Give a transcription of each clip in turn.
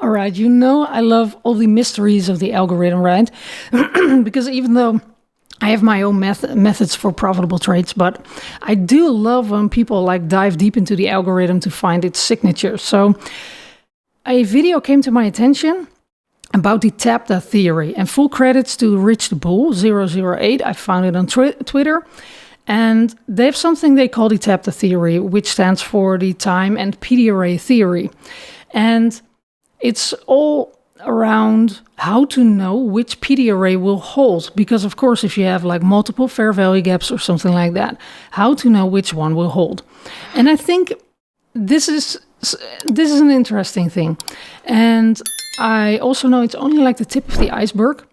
All right, you know I love all the mysteries of the algorithm, right? Because even though I have my own methods for profitable trades, but I do love when people like dive deep into the algorithm to find its signature. So a video came to my attention about the TAPDA Theory, and full credits to Rich the Bull 008. I found it on Twitter. And they have something they call the TAPDA Theory, which stands for the Time and PDRA Theory. And it's all around how to know which PDRA will hold. Because, of course, if you have like multiple fair value gaps or something like that, how to know which one will hold. And I think this is an interesting thing. And I also know it's only like the tip of the iceberg.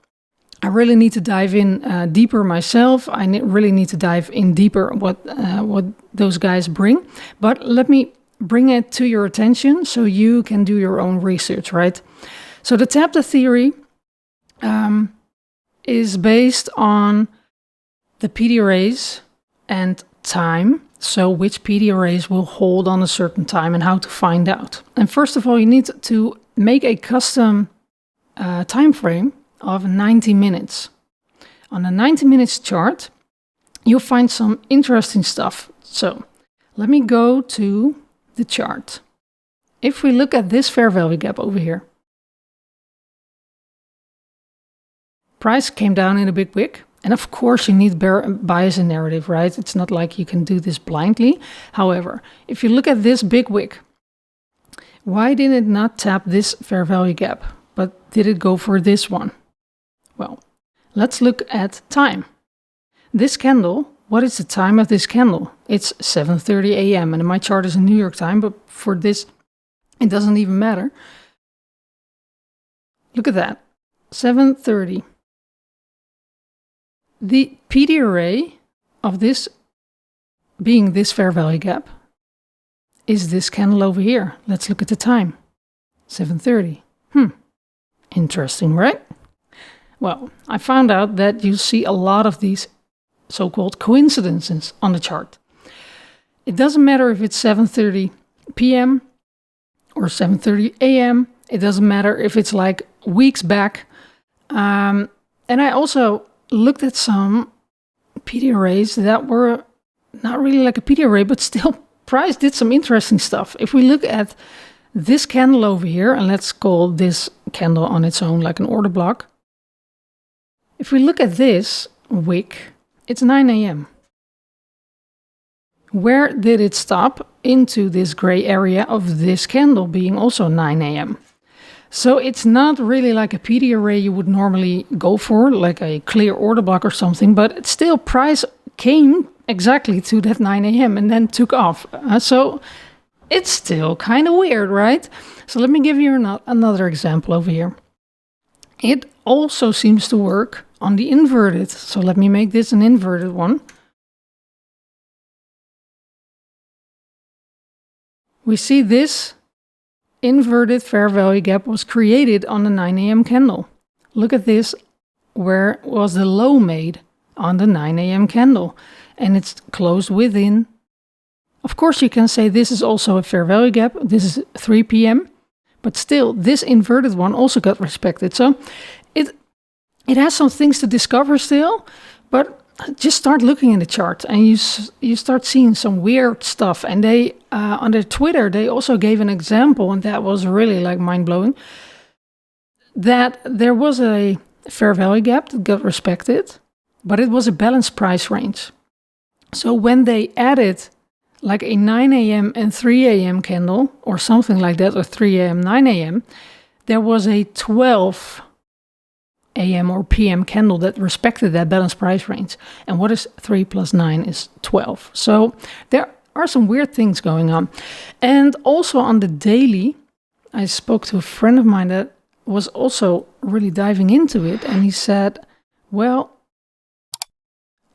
I really need to dive in deeper myself. I really need to dive in deeper what those guys bring. But let me bring it to your attention so you can do your own research, right? So the TAPDA Theory is based on the PDRAs and time. So which PDRAs will hold on a certain time and how to find out. And first of all, you need to make a custom time frame of 90 minutes. On a 90 minutes chart, you'll find some interesting stuff. So let me go to the chart. If we look at this fair value gap over here, price came down in a big wick. And of course, you need bias and narrative, right? It's not like you can do this blindly. However, if you look at this big wick, why did it not tap this fair value gap, but did it go for this one? Well, let's look at time. This candle, what is the time of this candle? It's 7:30 a.m. and my chart is in New York time, but for this, it doesn't even matter. Look at that, 7:30. The PDRA of this being this fair value gap is this candle over here. Let's look at the time, 7:30. Interesting, right? Well, I found out that you see a lot of these so-called coincidences on the chart. It doesn't matter if it's 7:30 p.m. or 7:30 a.m. It doesn't matter if it's like weeks back. And I also looked at some PDRAs that were not really like a PDRA, but still price did some interesting stuff. If we look at this candle over here, and let's call this candle on its own like an order block. If we look at this wick, it's 9 a.m. Where did it stop? Into this gray area of this candle being also 9 a.m. So it's not really like a PDRA you would normally go for, like a clear order block or something, but still price came exactly to that 9 a.m. and then took off. So it's still kind of weird, right? So let me give you another example over here. It also seems to work on the inverted. So let me make this an inverted one. We see this inverted fair value gap was created on the 9 a.m. candle. Look at this, where was the low made on the 9 a.m. candle, and it's closed within. Of course, you can say this is also a fair value gap. This is 3 p.m., but still, this inverted one also got respected. So it has some things to discover still, but just start looking in the chart and you start seeing some weird stuff. And they on their Twitter, they also gave an example, and that was really like mind-blowing, that there was a fair value gap that got respected, but it was a balanced price range. So when they added like a 9 a.m. and 3 a.m. candle or something like that, or 3 a.m., 9 a.m., there was a 12 a.m. or p.m. candle that respected that balanced price range. And what is 3 plus 9 is 12. So there are some weird things going on. And also on the daily, I spoke to a friend of mine that was also really diving into it. And he said, well,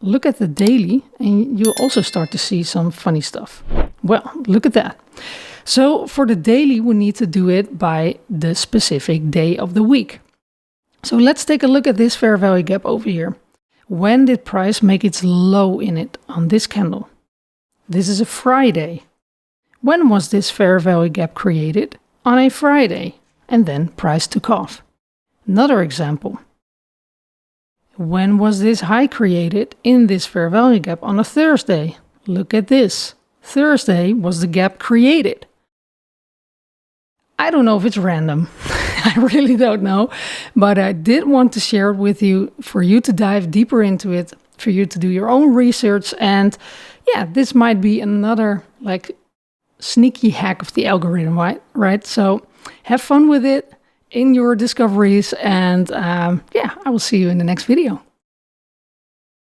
look at the daily and you'll also start to see some funny stuff. Well, look at that. So for the daily, we need to do it by the specific day of the week. So let's take a look at this fair value gap over here. When did price make its low in it on this candle? This is a Friday. When was this fair value gap created? On a Friday. and then price took off. Another example. When was this high created in this fair value gap? On a Thursday. Look at this. Thursday was the gap created. I don't know if it's random. I really don't know. But I did want to share it with you for you to dive deeper into it, for you to do your own research. And yeah, this might be another like sneaky hack of the algorithm, right? So have fun with it in your discoveries. And yeah, I will see you in the next video.